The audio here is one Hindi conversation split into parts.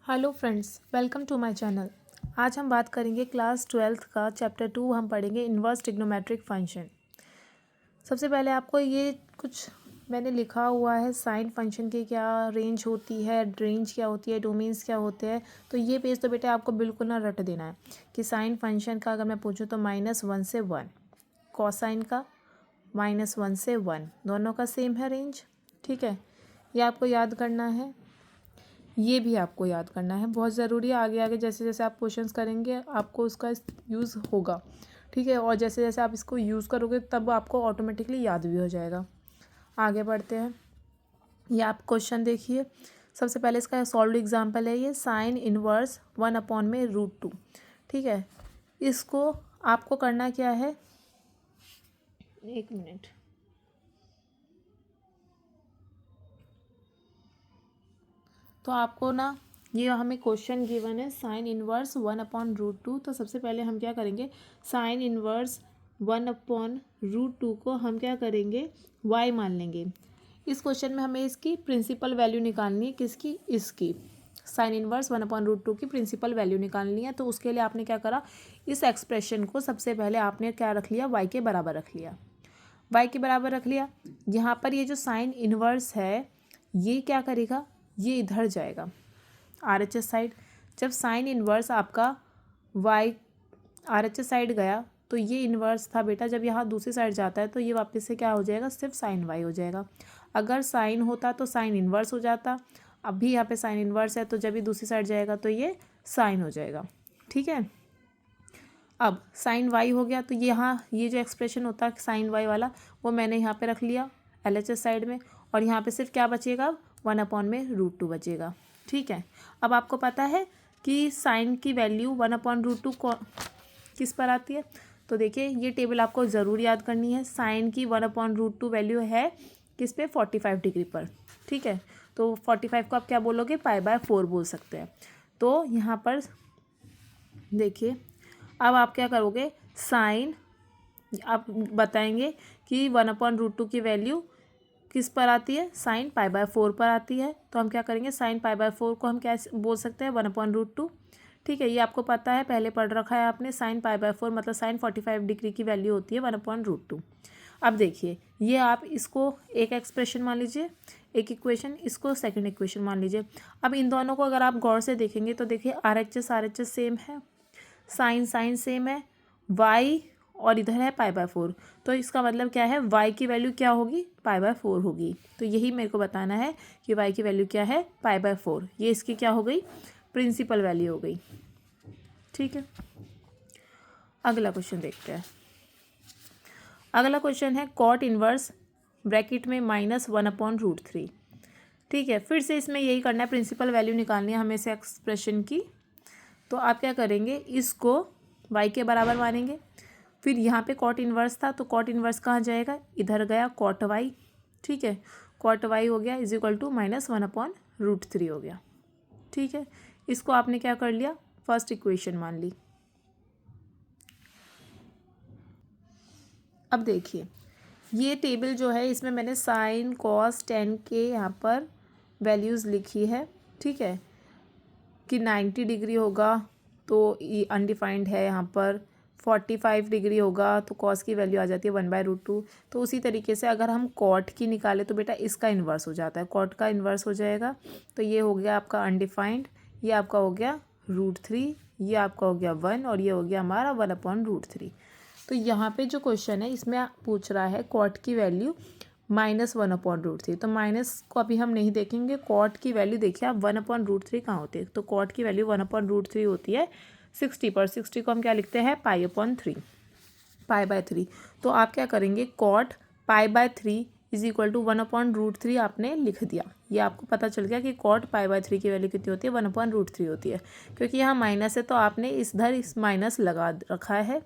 Hello friends, welcome to my channel. आज हम बात करेंगे क्लास 12th का चैप्टर 2। हम पढ़ेंगे इन्वर्स ट्रिग्नोमेट्रिक फंक्शन। सबसे पहले आपको ये कुछ मैंने लिखा हुआ है, साइन फंक्शन की क्या रेंज होती है, रेंज क्या होती है, डोमेन्स क्या होते हैं। तो ये पेज तो बेटा आपको बिल्कुल ना रट देना है कि साइन फंक्शन का अगर मैं पूछूँ तो -1 से 1, कोसाइन का -1 से 1, दोनों का सेम है रेंज। ठीक है, ये आपको याद करना है, ये भी आपको याद करना है, बहुत ज़रूरी है। आगे आगे जैसे जैसे आप क्वेश्चंस करेंगे आपको उसका यूज़ होगा। ठीक है, और जैसे जैसे आप इसको यूज़ करोगे तब आपको ऑटोमेटिकली याद भी हो जाएगा। आगे बढ़ते हैं। ये आप क्वेश्चन देखिए। सबसे पहले इसका सॉल्व एग्जाम्पल है ये, साइन इनवर्स 1/√2। ठीक है, इसको आपको करना क्या है, एक मिनट। तो आपको ना ये हमें क्वेश्चन गिवन है साइन इनवर्स 1/√2। तो सबसे पहले हम क्या करेंगे, साइन इनवर्स 1/√2 को हम क्या करेंगे, y मान लेंगे। इस क्वेश्चन में हमें इसकी प्रिंसिपल वैल्यू निकालनी है, किसकी, इसकी साइन इनवर्स 1/√2 की प्रिंसिपल वैल्यू निकालनी है। तो उसके लिए आपने क्या करा, इस एक्सप्रेशन को सबसे पहले आपने क्या रख लिया, y के बराबर रख लिया। y के बराबर रख लिया। यहाँ पर ये जो साइन इनवर्स है ये क्या करेगा, ये इधर जाएगा RHS साइड। जब साइन इनवर्स आपका y RHS साइड गया तो ये इनवर्स था बेटा, जब यहाँ दूसरी साइड जाता है तो ये वापस से क्या हो जाएगा, सिर्फ साइन y हो जाएगा। अगर साइन होता तो साइन इनवर्स हो जाता, अभी यहाँ पे साइन इनवर्स है तो जब ये दूसरी साइड जाएगा तो ये साइन हो जाएगा। ठीक है, अब साइन y हो गया तो यहाँ ये जो एक्सप्रेशन होता है साइन y वाला वो मैंने यहाँ पे रख लिया LHS साइड में, और यहाँ पे सिर्फ क्या बचेगा, 1/√2 बचेगा। ठीक है, अब आपको पता है कि साइन की वैल्यू 1/√2 को किस पर आती है। तो देखिए ये टेबल आपको ज़रूर याद करनी है। साइन की 1/√2 वैल्यू है किस पे, 45 डिग्री पर। ठीक है, तो 45 को आप क्या बोलोगे, π/4 बोल सकते हैं। तो यहाँ पर देखिए, अब आप क्या करोगे, साइन आप बताएंगे कि 1/√2 की वैल्यू किस पर आती है, साइन π/4 पर आती है। तो हम क्या करेंगे, साइन π/4 को हम क्या बोल सकते हैं, 1/√2। ठीक है, ये आपको पता है, पहले पढ़ रखा है आपने। साइन π/4 मतलब साइन 45 डिग्री की वैल्यू होती है 1/√2। अब देखिए, ये आप इसको एक एक्सप्रेशन मान लीजिए, एक इक्वेशन, इसको सेकंड इक्वेशन मान लीजिए। अब इन दोनों को अगर आप गौर से देखेंगे तो देखिए RHS सेम है, साइन साइन सेम है, y और इधर है π/4। तो इसका मतलब क्या है, y की वैल्यू क्या होगी, π/4 होगी। तो यही मेरे को बताना है कि y की वैल्यू क्या है, π/4। ये इसकी क्या हो गई, प्रिंसिपल वैल्यू हो गई। ठीक है, अगला क्वेश्चन देखते हैं। अगला क्वेश्चन है कॉट इनवर्स ब्रैकेट में -1/√3। ठीक है, फिर से इसमें यही करना है, प्रिंसिपल वैल्यू निकालनी है हमें से एक्सप्रेशन की। तो आप क्या करेंगे, इसको y के बराबर मानेंगे। फिर यहाँ पे कॉट इनवर्स था तो कॉट इनवर्स कहाँ जाएगा, इधर गया कॉट y। ठीक है, कॉट y हो गया = -1/√3 हो गया। ठीक है, इसको आपने क्या कर लिया, फर्स्ट इक्वेशन मान ली। अब देखिए ये टेबल जो है इसमें मैंने साइन कॉस टेन के यहाँ पर वैल्यूज़ लिखी है। ठीक है, कि 90 डिग्री होगा तो ये अनडिफाइंड है, यहाँ पर 45 डिग्री होगा तो कॉस की वैल्यू आ जाती है 1/√2। तो उसी तरीके से अगर हम कॉट की निकाले तो बेटा इसका इन्वर्स हो जाता है, कॉट का इन्वर्स हो जाएगा। तो ये हो गया आपका अनडिफाइंड, ये आपका हो गया √3, ये आपका हो गया 1, और ये हो गया हमारा 1/√3। तो यहाँ पे जो क्वेश्चन है इसमें पूछ रहा है कॉट की वैल्यू -1/√3। तो माइनस को अभी हम नहीं देखेंगे, कॉट की वैल्यू देखिए आप 1/√3 कहाँ होती है। तो कॉट की वैल्यू 1/√3 होती है 60 पर। 60 को हम क्या लिखते हैं, π/3, π/3। तो आप क्या करेंगे, कॉट π/3 = 1/√3 आपने लिख दिया। ये आपको पता चल गया कि कॉट π/3 की वैल्यू कितनी होती है, 1/√3 होती है। क्योंकि यहाँ माइनस है तो आपने इस माइनस लगा रखा है।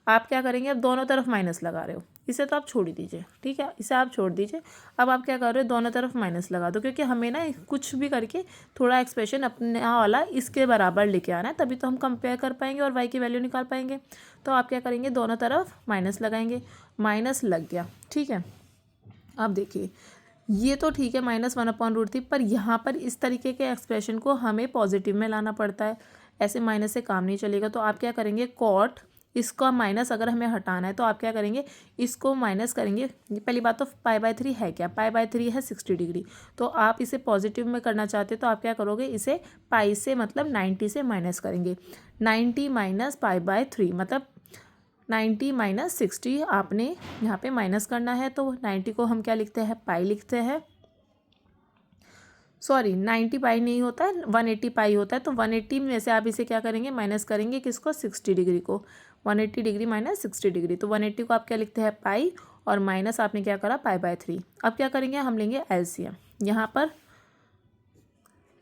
आप क्या करेंगे, अब दोनों तरफ माइनस लगा रहे हो, इसे तो आप छोड़ ही दीजिए। ठीक है, इसे आप छोड़ दीजिए। अब आप क्या कर रहे हो, दोनों तरफ माइनस लगा दो, क्योंकि हमें ना कुछ भी करके थोड़ा एक्सप्रेशन अपना वाला इसके बराबर लेके आना है, तभी तो हम कंपेयर कर पाएंगे और y की वैल्यू निकाल पाएंगे। तो आप क्या करेंगे, दोनों तरफ माइनस लगाएंगे, माइनस लग गया। ठीक है, अब देखिए ये तो ठीक है -1/√3, पर यहाँ पर इस तरीके के एक्सप्रेशन को हमें पॉजिटिव में लाना पड़ता है, ऐसे माइनस से काम नहीं चलेगा। तो आप क्या करेंगे, कॉट, इसका माइनस अगर हमें हटाना है तो आप क्या करेंगे, इसको माइनस करेंगे। पहली बात तो π/3 है क्या, π/3 है 60 डिग्री। तो आप इसे पॉजिटिव में करना चाहते हैं तो आप क्या करोगे, इसे पाई से मतलब 90 से माइनस करेंगे। 90 माइनस π/3 मतलब 90 माइनस 60 आपने यहाँ पे माइनस करना है। तो 90 को हम क्या लिखते हैं, पाई लिखते हैं। सॉरी 90 पाई नहीं होता है, 180 पाई होता है। तो 180 में से आप इसे क्या करेंगे, माइनस करेंगे किसको, 60 डिग्री को। 180 डिग्री माइनस 60 डिग्री, तो 180 को आप क्या लिखते हैं, पाई, और माइनस आपने क्या करा, π/3। अब क्या करेंगे, हम लेंगे एलसीएम। यहाँ पर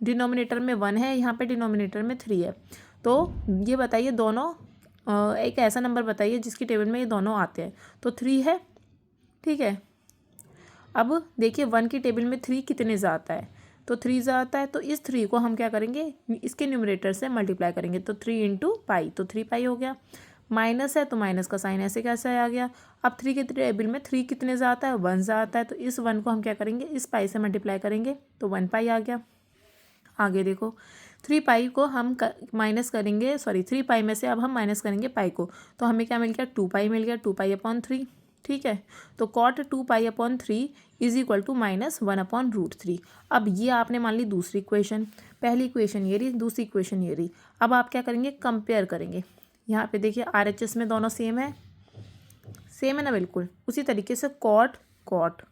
डिनोमिनेटर में 1 है, यहाँ पे डिनोमिनेटर में 3 है। तो ये बताइए दोनों, एक ऐसा नंबर बताइए जिसकी टेबल में ये दोनों आते हैं। तो 3 है, ठीक है। अब देखिए 1 की टेबल में 3 कितने से आता है, तो 3 से आता है। तो इस 3 को हम क्या करेंगे, इसके न्यूमरेटर से मल्टीप्लाई करेंगे। तो 3 × पाई, तो 3 पाई हो गया। माइनस है तो माइनस का साइन ऐसे कैसे आ गया। अब 3 की टेबल में 3 कितने से आता है, 1 से आता है। तो इस 1 को हम क्या करेंगे, इस पाई से मल्टीप्लाई करेंगे, तो 1 पाई आ गया। आगे देखो 3 पाई को हम माइनस करेंगे, सॉरी 3 पाई में से अब हम माइनस करेंगे पाई को, तो हमें क्या मिल गया, 2 पाई मिल गया, 2 पाई/3, ठीक है। तो कॉट 2 पाई/3 इज इक्वल टू -1/√3। अब ये आपने मान ली दूसरी इक्वेशन, पहली इक्वेशन ये रही, दूसरी इक्वेशन ये रही। अब आप क्या करेंगे, कंपेयर करेंगे। यहाँ पे देखिए RHS में दोनों सेम है, सेम है ना, बिल्कुल उसी तरीके से कॉट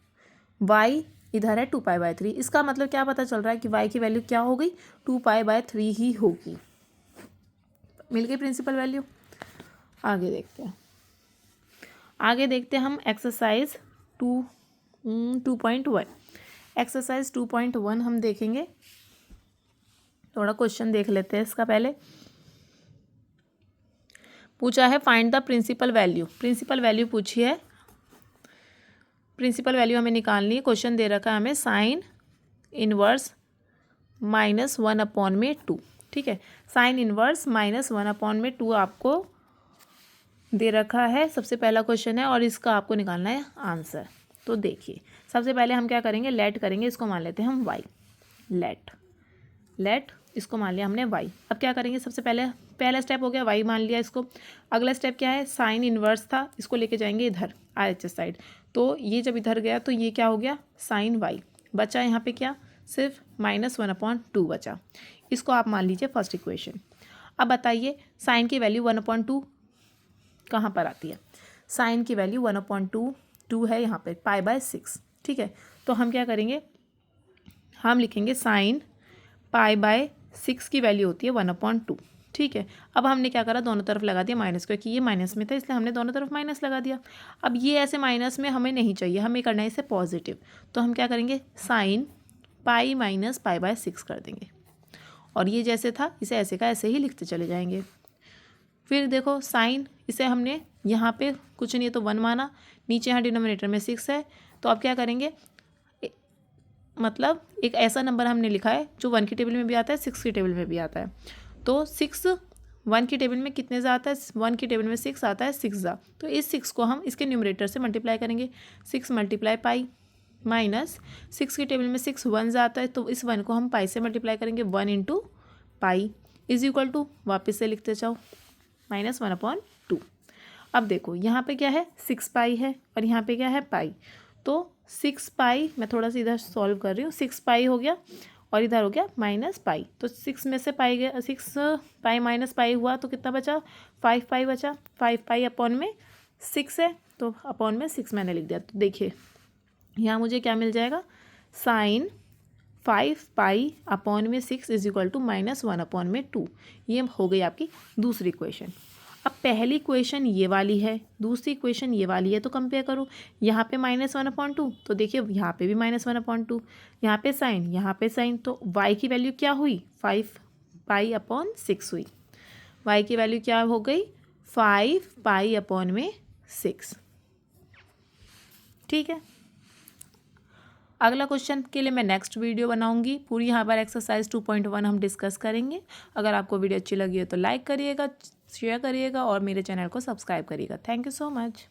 वाई इधर है 2 पाई/3। इसका मतलब क्या पता चल रहा है कि y की वैल्यू क्या हो गई, 2 पाई/3 ही होगी। मिल गई प्रिंसिपल वैल्यू। आगे देखते हैं, हम एक्सरसाइज 2.1। एक्सरसाइज 2.1 हम देखेंगे, थोड़ा क्वेश्चन देख लेते हैं इसका। पहले पूछा है find the principal value. Principal value पूछी है, प्रिंसिपल वैल्यू हमें निकालनी है। क्वेश्चन दे रखा है हमें साइन इनवर्स -1/2, ठीक है। साइन इनवर्स -1/2 आपको दे रखा है, सबसे पहला क्वेश्चन है, और इसका आपको निकालना है आंसर। तो देखिए सबसे पहले हम क्या करेंगे, लेट करेंगे, इसको मान लेते हैं हम वाई। लेट इसको मान लिया हमने वाई। अब क्या करेंगे, सबसे पहला स्टेप हो गया, वाई मान लिया इसको। अगला स्टेप क्या है, साइन इनवर्स था, इसको लेके जाएंगे इधर RHS साइड। तो ये जब इधर गया तो ये क्या हो गया, साइन वाई। बचा यहाँ पे क्या, सिर्फ -1/2 बचा। इसको आप मान लीजिए फर्स्ट इक्वेशन। अब बताइए साइन की वैल्यू 1/2 कहाँ पर आती है। साइन की वैल्यू 1/2 है यहाँ पे π/6, ठीक है। तो हम क्या करेंगे, हम लिखेंगे साइन π/6 की वैल्यू होती है 1/2, ठीक है। अब हमने क्या करा, दोनों तरफ लगा दिया माइनस, क्योंकि ये माइनस में था इसलिए हमने दोनों तरफ माइनस लगा दिया। अब ये ऐसे माइनस में हमें नहीं चाहिए, हमें करना है इसे पॉजिटिव। तो हम क्या करेंगे, साइन पाई माइनस π/6 कर देंगे, और ये जैसे था इसे ऐसे का ऐसे ही लिखते चले जाएंगे। फिर देखो साइन, इसे हमने यहाँ पे कुछ नहीं है तो 1 माना, नीचे यहाँ डिनोमिनेटर में 6 है। तो अब क्या करेंगे, मतलब एक ऐसा नंबर हमने लिखा है जो 1 की टेबल में भी आता है, 6 की टेबल में भी आता है। तो 6 1 की टेबल में कितने जा आता है, 1 की टेबल में 6 आता है, 6 जा। तो इस 6 को हम इसके न्यूमरेटर से मल्टीप्लाई करेंगे, 6 × पाई माइनस 6 की टेबल में 6 1 जा आता है, तो इस 1 को हम पाई से मल्टीप्लाई करेंगे, 1 × पाई इज इक्वल टू, वापस से लिखते जाओ, -1/2। अब देखो यहाँ पे क्या है, 6 पाई है, और यहाँ पे क्या है, पाई। तो 6 पाई, मैं थोड़ा सा इधर सॉल्व कर रही हूँ, 6 पाई हो गया और इधर हो गया -पाई। तो 6 में से पाई गया, 6 पाई माइनस पाई हुआ तो कितना बचा, 5 पाई बचा। 5 पाई अपॉन में 6 है, तो अपॉन में 6 मैंने लिख दिया। तो देखिए यहाँ मुझे क्या मिल जाएगा, साइन 5 पाई अपॉन में 6 इज इक्वल टू -1/2। ये हो गई आपकी दूसरी इक्वेशन। अब पहली इक्वेशन ये वाली है, दूसरी इक्वेशन ये वाली है, तो कंपेयर करो। यहाँ पे -1/2, तो देखिए यहाँ पे भी -1/2, यहाँ पे साइन, यहाँ पे साइन। तो y की वैल्यू क्या हुई, 5 पाई अपॉन 6 हुई। y की वैल्यू क्या हो गई, 5 पाई अपॉन में 6, ठीक है। अगला क्वेश्चन के लिए मैं नेक्स्ट वीडियो बनाऊंगी, पूरी यहाँ पर एक्सरसाइज 2.1 हम डिस्कस करेंगे। अगर आपको वीडियो अच्छी लगी हो तो लाइक करिएगा, शेयर करिएगा और मेरे चैनल को सब्सक्राइब करिएगा। Thank you so much.